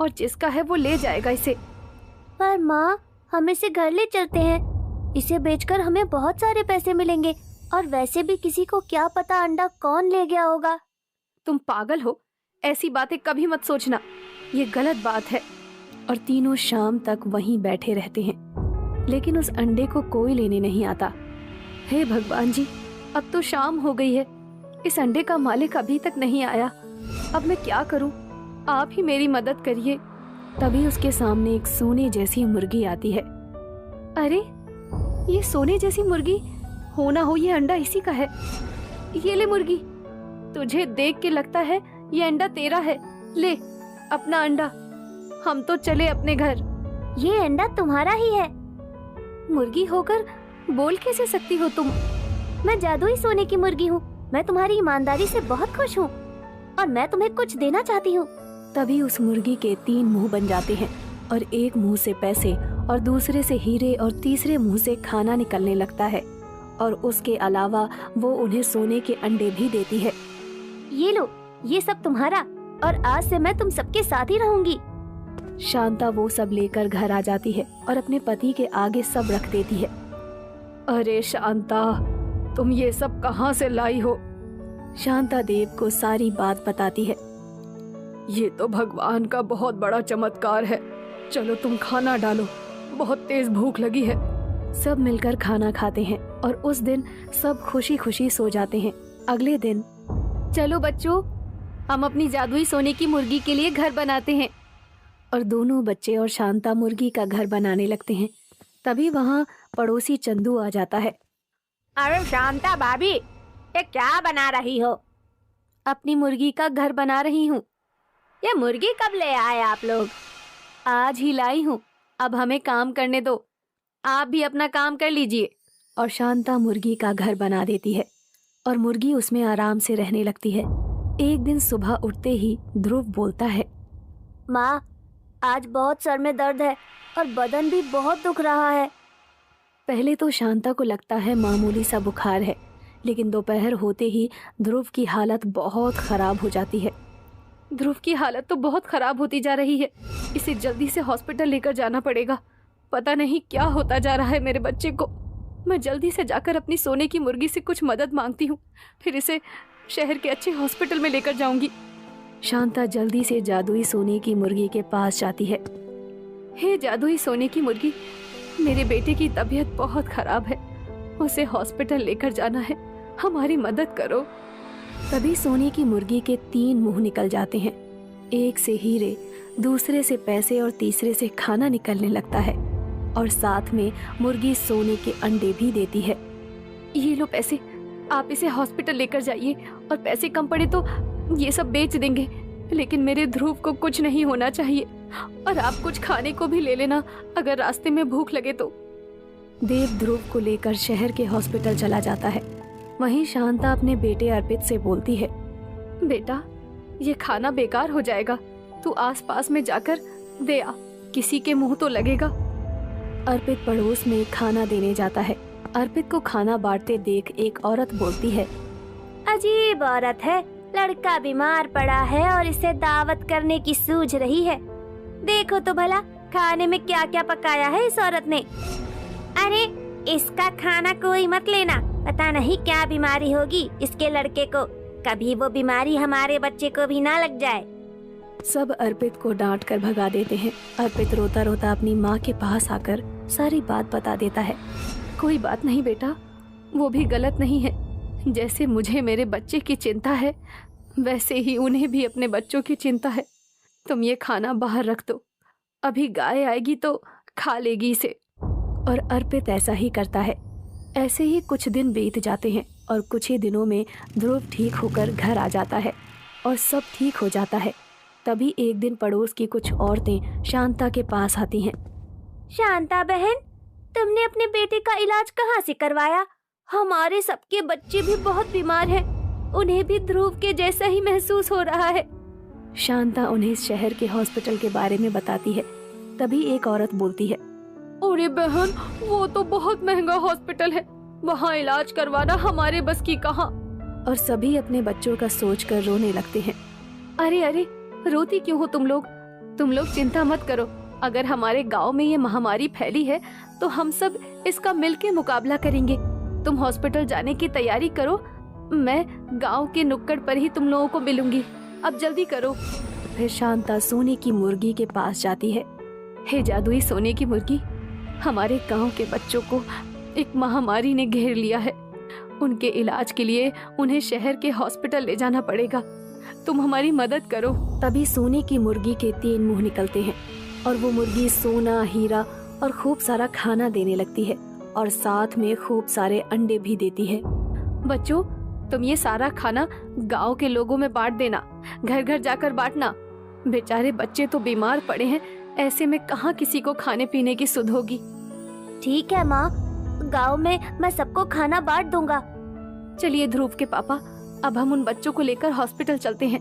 और जिसका है वो ले जाएगा इसे। पर माँ, हम इसे घर ले चलते हैं, इसे बेचकर हमें बहुत सारे पैसे मिलेंगे, और वैसे भी किसी को क्या पता अंडा कौन ले गया होगा। तुम पागल हो, ऐसी बातें कभी मत सोचना, ये गलत बात है। और तीनों शाम तक वहीं बैठे रहते हैं, लेकिन उस अंडे को कोई लेने नहीं आता। हे भगवान जी, अब तो शाम हो गई है, इस अंडे का मालिक अभी तक नहीं आया। अब मैं क्या करूं? आप ही मेरी मदद करिए। तभी उसके सामने एक सोने जैसी मुर्गी आती है। अरे, ये सोने जैसी मुर्गी हो ना हो ये अंडा इसी का है। ये ले मुर्गी, तुझे देख के लगता है ये अंडा तेरा है। ले अपना अंडा, हम तो चले अपने घर। ये अंडा तुम्हारा ही है। मुर्गी होकर बोल कैसे सकती हो तुम? मैं जादुई सोने की मुर्गी हूँ। मैं तुम्हारी ईमानदारी से बहुत खुश हूँ और मैं तुम्हें कुछ देना चाहती हूँ। तभी उस मुर्गी के 3 मुंह बन जाते हैं और एक मुंह से पैसे और दूसरे से हीरे और तीसरे मुंह से खाना निकलने लगता है, और उसके अलावा वो उन्हें सोने के अंडे भी देती है। ये लो, ये सब तुम्हारा, और आज से मैं तुम सबके साथ ही रहूंगी। शांता वो सब लेकर घर आ जाती है और अपने पति के आगे सब रख देती है। अरे शांता, तुम ये सब कहाँ से लाई हो? शांता देव को सारी बात बताती है। ये तो भगवान का बहुत बड़ा चमत्कार है। चलो तुम खाना डालो, बहुत तेज भूख लगी है। सब मिलकर खाना खाते हैं और उस दिन सब खुशी खुशी सो जाते हैं। अगले दिन, चलो बच्चों, हम अपनी जादुई सोने की मुर्गी के लिए घर बनाते हैं। और दोनों बच्चे और शांता मुर्गी का घर बनाने लगते हैं। तभी वहाँ पड़ोसी चंदू आ जाता है। अरे शांता भाभी, ये क्या बना रही हो? अपनी मुर्गी का घर बना रही हूँ। ये मुर्गी कब ले आए आप लोग? आज ही लाई हूँ, अब हमें काम करने दो, आप भी अपना काम कर लीजिए। और शांता मुर्गी का घर बना देती है और मुर्गी उसमें आराम से रहने लगती है। एक दिन सुबह उठते ही ध्रुव बोलता है, माँ, आज बहुत सर में दर्द है और बदन भी बहुत दुख रहा है। पहले तो शांता को लगता है मामूली सा बुखार है, लेकिन दोपहर होते ही ध्रुव की हालत बहुत खराब हो जाती है। ध्रुव की हालत तो बहुत खराब होती जा रही है, इसे जल्दी से हॉस्पिटल लेकर जाना पड़ेगा। पता नहीं क्या होता जा रहा है मेरे बच्चे को। मैं जल्दी से जाकर अपनी सोने की मुर्गी से कुछ मदद मांगती हूँ, फिर इसे शहर के अच्छे हॉस्पिटल में लेकर जाऊंगी। शांता जल्दी से जादुई सोने की मुर्गी के पास जाती है। हे जादुई सोने की मुर्गी, मेरे बेटे की तबीयत बहुत खराब है, उसे हॉस्पिटल लेकर जाना है, हमारी मदद करो। तभी सोने की मुर्गी के 3 मुंह निकल जाते हैं। एक से हीरे, दूसरे से पैसे और तीसरे से खाना निकलने लगता है और साथ में मुर्गी सोने के अंडे भी देती है। ये लो पैसे, आप इसे हॉस्पिटल लेकर जाइए और पैसे कम पड़े तो ये सब बेच देंगे, लेकिन मेरे ध्रुव को कुछ नहीं होना चाहिए। और आप कुछ खाने को भी ले लेना अगर रास्ते में भूख लगे तो। देव ध्रुव को लेकर शहर के हॉस्पिटल चला जाता है। वहीं शांता अपने बेटे अर्पित से बोलती है, बेटा ये खाना बेकार हो जाएगा, तू आसपास में जाकर दे आ, किसी के मुंह तो लगेगा। अर्पित पड़ोस में खाना देने जाता है। अर्पित को खाना बांटते देख एक औरत बोलती है, अजीब औरत है, लड़का बीमार पड़ा है और इसे दावत करने की सूझ रही है। देखो तो भला खाने में क्या क्या पकाया है इस औरत ने। अरे इसका खाना कोई मत लेना, पता नहीं क्या बीमारी होगी इसके लड़के को, कभी वो बीमारी हमारे बच्चे को भी ना लग जाए। सब अर्पित को डांट कर भगा देते हैं। अर्पित रोता रोता अपनी माँ के पास आकर सारी बात बता देता है। कोई बात नहीं बेटा, वो भी गलत नहीं है। जैसे मुझे मेरे बच्चे की चिंता है, वैसे ही उन्हें भी अपने बच्चों की चिंता है। तुम ये खाना बाहर रख दो, अभी गाय आएगी तो खा लेगी इसे। और अर्पित ऐसा ही करता है। ऐसे ही कुछ दिन बीत जाते हैं और कुछ ही दिनों में ध्रुव ठीक होकर घर आ जाता है और सब ठीक हो जाता है। तभी एक दिन पड़ोस की कुछ औरतें शांता के पास आती हैं। शांता बहन, तुमने अपने बेटे का इलाज कहाँ से करवाया? हमारे सबके बच्चे भी बहुत बीमार हैं, उन्हें भी ध्रुव के जैसा ही महसूस हो रहा है। शांता उन्हें शहर के हॉस्पिटल के बारे में बताती है। तभी एक औरत बोलती है, अरे बहन, वो तो बहुत महंगा हॉस्पिटल है, वहाँ इलाज करवाना हमारे बस की कहाँ। और सभी अपने बच्चों का सोचकर रोने लगते हैं। अरे अरे, रोती क्यों हो तुम लोग? तुम लोग चिंता मत करो, अगर हमारे गांव में ये महामारी फैली है तो हम सब इसका मिलके मुकाबला करेंगे। तुम हॉस्पिटल जाने की तैयारी करो, मैं गांव के नुक्कड़ पर ही तुम लोगों को मिलूंगी, अब जल्दी करो। फिर शांता सोने की मुर्गी के पास जाती है। हे जादुई सोने की मुर्गी, हमारे गांव के बच्चों को एक महामारी ने घेर लिया है, उनके इलाज के लिए उन्हें शहर के हॉस्पिटल ले जाना पड़ेगा, तुम हमारी मदद करो। तभी सोने की मुर्गी के 3 मुंह निकलते हैं और वो मुर्गी सोना, हीरा और खूब सारा खाना देने लगती है और साथ में खूब सारे अंडे भी देती है। बच्चों, तुम ये सारा खाना गांव के लोगों में बांट देना, घर घर जाकर बांटना। बेचारे बच्चे तो बीमार पड़े हैं, ऐसे में कहाँ किसी को खाने पीने की सुध होगी। ठीक है माँ, गांव में मैं सबको खाना बांट दूंगा। चलिए ध्रुव के पापा, अब हम उन बच्चों को लेकर हॉस्पिटल चलते हैं।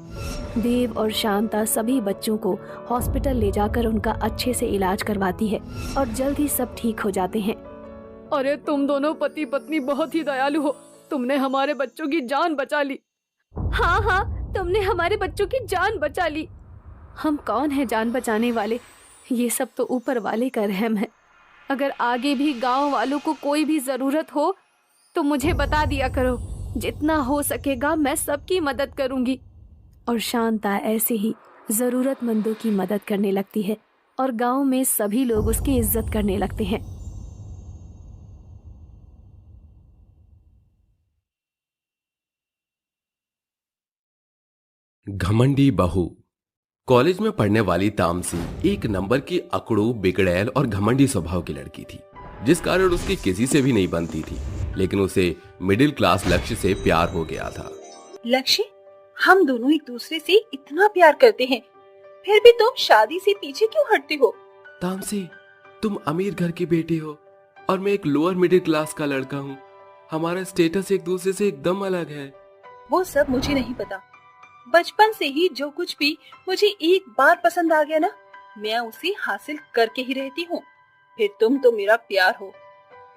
देव और शांता सभी बच्चों को हॉस्पिटल ले जाकर उनका अच्छे से इलाज करवाती है और जल्द ही सब ठीक हो जाते हैं। अरे तुम दोनों पति पत्नी बहुत ही दयालु हो, तुमने हमारे बच्चों की जान बचा ली। हाँ हाँ, तुमने हमारे बच्चों की जान बचा ली। हम कौन है जान बचाने वाले, ये सब तो ऊपर वाले का रहम है। अगर आगे भी गांव वालों को कोई भी जरूरत हो तो मुझे बता दिया करो, जितना हो सकेगा मैं सबकी मदद करूंगी। और शांता ऐसे ही जरूरतमंदों की मदद करने लगती है और गांव में सभी लोग उसकी इज्जत करने लगते हैं। घमंडी बहू। कॉलेज में पढ़ने वाली तामसी एक नंबर की अकड़ू, बिगड़ैल और घमंडी स्वभाव की लड़की थी, जिस कारण उसकी किसी से भी नहीं बनती थी। लेकिन उसे मिडिल क्लास लक्ष्य से प्यार हो गया था। लक्ष्य, हम दोनों एक दूसरे से इतना प्यार करते हैं, फिर भी तुम शादी से पीछे क्यों हटते हो? तामसी, तुम अमीर घर की बेटी हो और मैं एक लोअर मिडिल क्लास का लड़का हूँ। हमारा स्टेटस एक दूसरे से एकदम अलग है। वो सब मुझे नहीं पता। बचपन से ही जो कुछ भी मुझे एक बार पसंद आ गया ना, मैं उसे हासिल करके ही रहती हूँ। फिर तुम तो मेरा प्यार हो।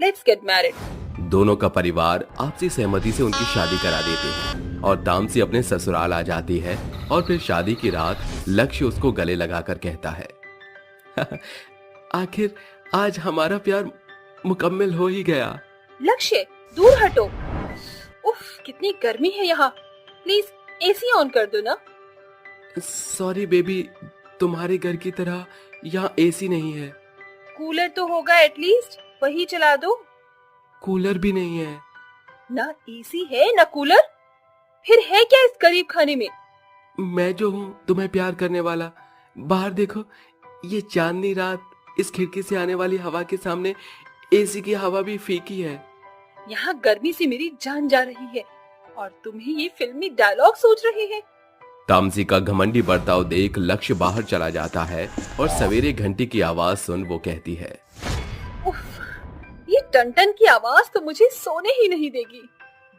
Let's get married. दोनों का परिवार आपसी सहमति से उनकी शादी करा देते हैं और तामसी अपने ससुराल आ जाती है। और फिर शादी की रात लक्ष्य उसको गले लगाकर कहता है, आखिर आज हमारा प्यार मुकम्मल हो ही गया। लक्ष्य दूर हटो। उफ, कितनी गर्मी है यहाँ। प्लीज एसी ऑन कर दो ना। सॉरी बेबी, तुम्हारे घर की तरह यहाँ एसी नहीं है। कूलर तो होगा एटलीस्ट, वही चला दो। कूलर भी नहीं है। ना एसी है ना कूलर, फिर है क्या इस गरीब खाने में? मैं जो हूँ तुम्हें प्यार करने वाला, बाहर देखो, ये चांदनी रात, इस खिड़की से आने वाली हवा के सामने एसी की हवा भी फीकी है। यहाँ गर्मी से मेरी जान जा रही है और तुम ही ये फिल्मी डायलॉग सोच रहे हैं। तामसी का घमंडी बर्ताव देख लक्ष्य बाहर चला जाता है और सवेरे घंटी की आवाज सुन वो कहती है, उफ, ये टन की आवाज तो मुझे सोने ही नहीं देगी।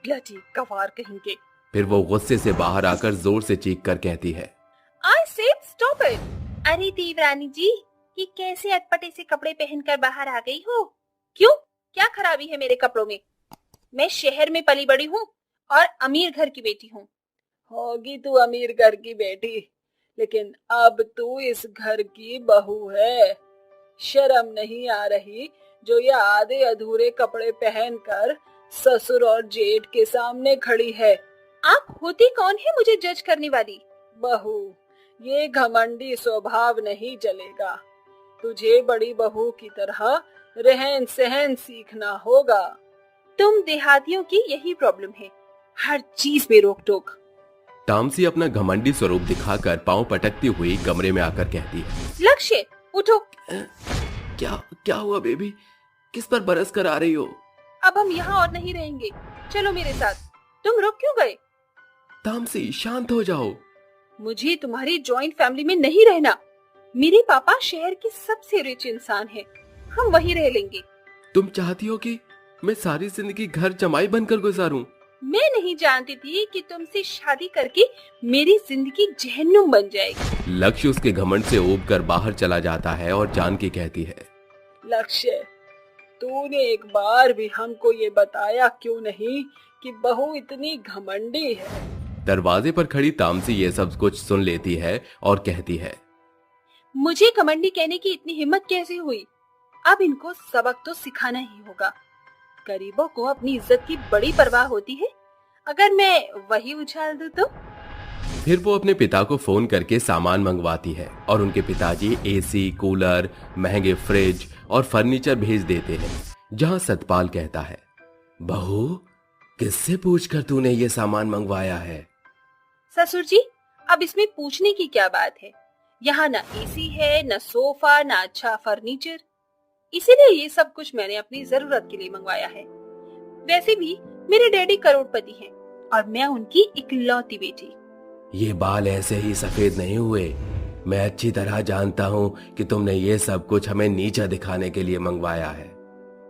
ब्लडी गवार कहेंगे। फिर वो गुस्से से बाहर आकर जोर से चीख कर कहती है, आई सेड स्टॉप इट। अरे देवरानी जी, ये कैसे अटपटे से कपड़े पहनकर बाहर आ गई हो? क्यों, क्या खराबी है मेरे कपड़ों में? मैं शहर में पली बड़ी हूँ और अमीर घर की बेटी हूँ। होगी तू अमीर घर की बेटी, लेकिन अब तू इस घर की बहू है। शर्म नहीं आ रही जो ये आधे अधूरे कपड़े पहनकर ससुर और जेठ के सामने खड़ी है? आप होती कौन है मुझे जज करने वाली? बहू, ये घमंडी स्वभाव नहीं चलेगा। तुझे बड़ी बहू की तरह रहन सहन सीखना होगा। तुम देहातियों की यही प्रॉब्लम है, हर चीज में रोक टोक। तामसी अपना घमंडी स्वरूप दिखाकर पांव पटकती हुई कमरे में आकर कहती है, लक्ष्य उठो। क्या हुआ बेबी, किस पर बरस कर आ रही हो? अब हम यहाँ और नहीं रहेंगे, चलो मेरे साथ। तुम रुक क्यों गए? तामसी शांत हो जाओ। मुझे तुम्हारी जॉइंट फैमिली में नहीं रहना। मेरे पापा शहर के सबसे रिच इंसान हैं, हम वहीं रह लेंगे। तुम चाहती हो कि मैं सारी जिंदगी घर जमाई बनकर गुजारूं? मैं नहीं जानती थी कि तुमसे शादी करके मेरी जिंदगी जहन्नुम बन जाएगी। लक्ष्य उसके घमंड से ऊब कर बाहर चला जाता है और जानकी कहती है, लक्ष्य, तूने एक बार भी हमको ये बताया क्यों नहीं कि बहू इतनी घमंडी है? दरवाजे पर खड़ी तामसी ये सब कुछ सुन लेती है और कहती है, मुझे घमंडी कहने की इतनी हिम्मत कैसे हुई? अब इनको सबक तो सिखाना ही होगा। गरीबों को अपनी इज्जत की बड़ी परवाह होती है, अगर मैं वही उछाल दूं तो? फिर वो अपने पिता को फोन करके सामान मंगवाती है और उनके पिताजी एसी, कूलर, महंगे फ्रिज और फर्नीचर भेज देते हैं। जहां सतपाल कहता है, बहू, किससे पूछकर तूने ये सामान मंगवाया है? ससुर जी, अब इसमें पूछने की क्या बात है? यहाँ ना एसी है, ना सोफा, ना अच्छा फर्नीचर। इसीलिए ये सब कुछ मैंने अपनी जरूरत के लिए मंगवाया है। वैसे भी मेरे डैडी करोड़पति हैं और मैं उनकी इकलौती बेटी। ये बाल ऐसे ही सफेद नहीं हुए। मैं अच्छी तरह जानता हूँ कि तुमने ये सब कुछ हमें नीचा दिखाने के लिए मंगवाया है।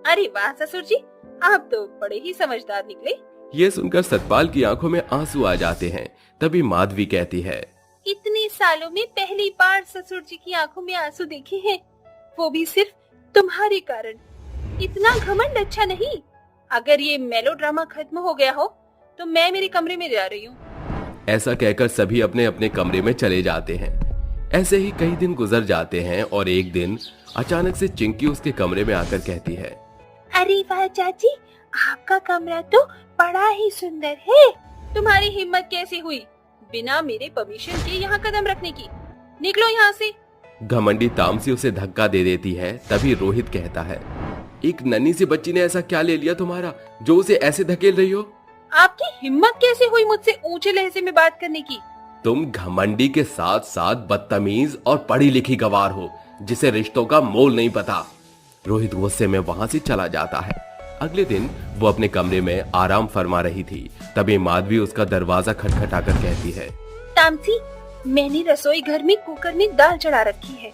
अरे वाह ससुर जी, आप तो बड़े ही समझदार निकले। ये सुनकर सतपाल की आंखों में आंसू आ जाते हैं। तभी माधवी कहती है, इतने सालों में पहली बार ससुर जी की आंखों में आंसू देखे हैं, वो भी सिर्फ तुम्हारे कारण। इतना घमंड अच्छा नहीं। अगर ये मेलोड्रामा खत्म हो गया हो तो मैं मेरे कमरे में जा रही हूँ। ऐसा कहकर सभी अपने अपने कमरे में चले जाते हैं। ऐसे ही कई दिन गुजर जाते हैं और एक दिन अचानक से चिंकी उसके कमरे में आकर कहती है, अरे वाह चाची, आपका कमरा तो बड़ा ही सुंदर है। तुम्हारी हिम्मत कैसे हुई बिना मेरे परमिशन के यहाँ कदम रखने की? निकलो यहाँ से। घमंडी तामसी उसे धक्का दे देती है। तभी रोहित कहता है, एक नन्ही सी बच्ची ने ऐसा क्या ले लिया तुम्हारा जो उसे ऐसे धकेल रही हो? आपकी हिम्मत कैसे हुई मुझसे ऊंचे लहजे में बात करने की? तुम घमंडी के साथ साथ बदतमीज और पढ़ी लिखी गवार हो जिसे रिश्तों का मोल नहीं पता। रोहित गुस्से में वहां से चला जाता है। अगले दिन वो अपने कमरे में आराम फरमा रही थी। तभी माधवी उसका दरवाजा खटखटाकर कहती है, तामसी, मैंने रसोई घर में कुकर में दाल चढ़ा रखी है।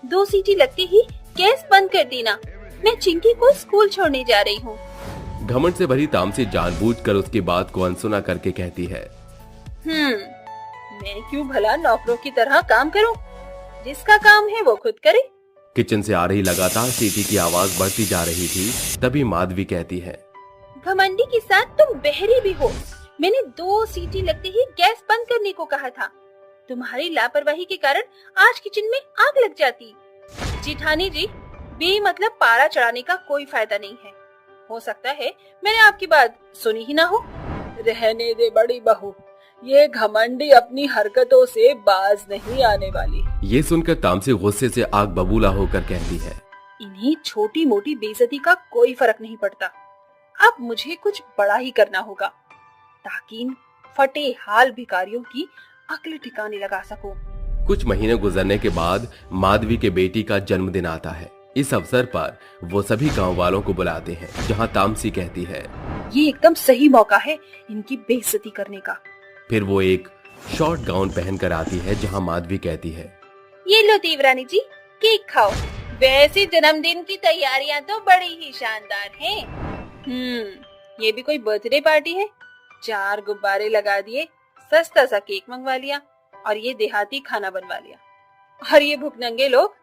2 सीटी लगते ही गैस बंद कर देना। मैं चिंकी को स्कूल छोड़ने जा रही हूँ। घमंड से भरी तामसी जानबूझकर उसकी बात को अनसुना करके कहती है, मैं क्यों भला नौकरों की तरह काम करूं? जिसका काम है वो खुद करे। किचन से आ रही लगातार सीटी की आवाज बढ़ती जा रही थी। तभी माधवी कहती है, घमंडी के साथ तुम बहरी भी हो। मैंने 2 सीटी लगते ही गैस बंद करने को कहा था। तुम्हारी लापरवाही के कारण आज किचन में आग लग जाती। जिठानी जी, बेमतलब पारा चढ़ाने का कोई फायदा नहीं है। हो सकता है मैंने आपकी बात सुनी ही ना हो। रहने दे बड़ी बहू, ये घमंडी अपनी हरकतों से बाज नहीं आने वाली। ये सुनकर तामसी गुस्से से आग बबूला होकर कहती है, इन्हें छोटी मोटी बेइज्जती का कोई फर्क नहीं पड़ता। अब मुझे कुछ बड़ा ही करना होगा ताकि इन फटे हाल भिखारियों की अक्ल ठिकाने लगा सकूं। कुछ महीने गुजरने के बाद माधवी के बेटी का जन्मदिन आता है। इस अवसर पर वो सभी गांव वालों को बुलाते हैं, जहां तामसी कहती है, ये एकदम सही मौका है इनकी बेइज्जती करने का। फिर वो एक शॉर्ट गाउन पहनकर आती है, जहां माधवी कहती है, ये लो देवरानी जी, केक खाओ। वैसे जन्मदिन की तैयारियां तो बड़ी ही शानदार हैं। ये भी कोई बर्थडे पार्टी है। 4 गुब्बारे लगा दिए, सस्ता सा केक मंगवा लिया और ये देहाती खाना बनवा लिया। और ये भुखनंगे लोग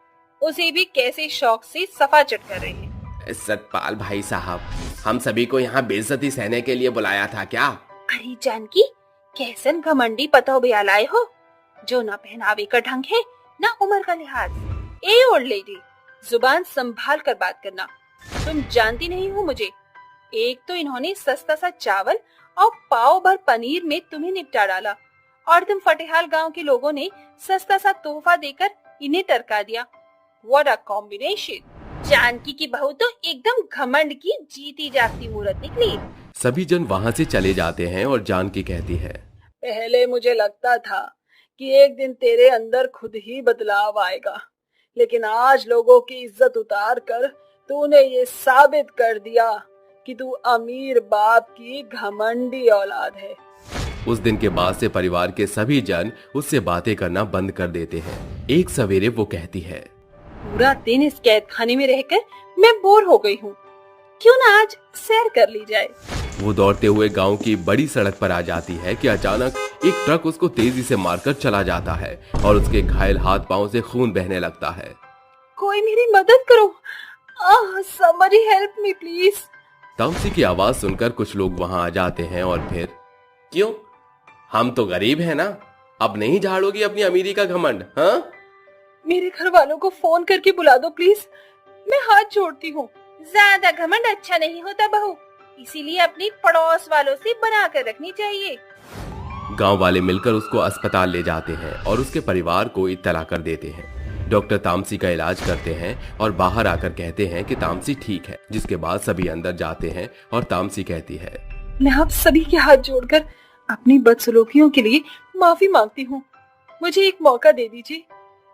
उसे भी कैसे शौक से सफा चट कर रहे हैं। सतपाल भाई साहब, हम सभी को यहाँ बेइज्जती सहने के लिए बुलाया था क्या? अरे जानकी, कैसन घमंडी पतो बयाल आए हो, जो न पहनावे का ढंग है न उम्र का लिहाज। ए ओल्ड लेडी, जुबान संभाल कर बात करना। तुम जानती नहीं हो मुझे। एक तो इन्होंने सस्ता सा चावल और पाव भर पनीर में तुम्हें निपटा डाला और तुम फटेहाल गांव के लोगों ने सस्ता सा तोहफा देकर इन्हें टरका दिया। What a combination. जानकी की बहू तो एकदम घमंड की जीती जागती मूर्त निकली। सभी जन वहाँ से चले जाते हैं और जानकी कहती है, पहले मुझे लगता था कि एक दिन तेरे अंदर खुद ही बदलाव आएगा, लेकिन आज लोगों की इज्जत उतार कर तूने ये साबित कर दिया कि तू अमीर बाप की घमंडी औलाद है। उस दिन के बाद से परिवार के सभी जन उससे बातें करना बंद कर देते हैं। एक सवेरे वो कहती है, पूरा दिन इस कैद खाने में रहकर मैं बोर हो गई हूँ, क्यों ना आज सैर कर ली जाए। वो दौड़ते हुए गांव की बड़ी सड़क पर आ जाती है कि अचानक एक ट्रक उसको तेजी से मारकर चला जाता है और उसके घायल हाथ पांव से खून बहने लगता है। कोई मेरी मदद करो, somebody help me please। तामसी की आवाज सुनकर कुछ लोग वहां आ जाते हैं और फिर, क्यों, हम तो गरीब हैं ना, अब नहीं झाड़ोगी अपनी अमीरी का घमंड? हाँ, मेरे घर वालों को फोन करके बुला दो प्लीज, मैं हाथ जोड़ती हूँ। ज्यादा घमंड अच्छा नहीं होता बहू, इसीलिए अपनी पड़ोस वालों से बना कर रखनी चाहिए। गांव वाले मिलकर उसको अस्पताल ले जाते हैं और उसके परिवार को इत्तला कर देते हैं। डॉक्टर तामसी का इलाज करते हैं और बाहर आकर कहते हैं कि तामसी ठीक है, जिसके बाद सभी अंदर जाते हैं और तामसी कहती है, मैं आप सभी के हाथ जोड़कर अपनी बदसलूकियों के लिए माफी मांगती हूँ। मुझे एक मौका दे दीजिए।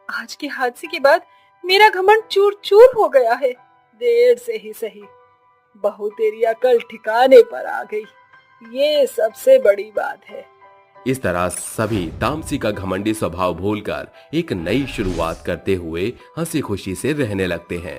आज के हादसे के बाद मेरा घमंड चूर चूर हो गया है। देर से ही सही, बहू तेरी अकल ठिकाने पर आ गई, ये सबसे बड़ी बात है। इस तरह सभी तामसी का घमंडी स्वभाव भूलकर एक नई शुरुआत करते हुए हंसी खुशी से रहने लगते हैं।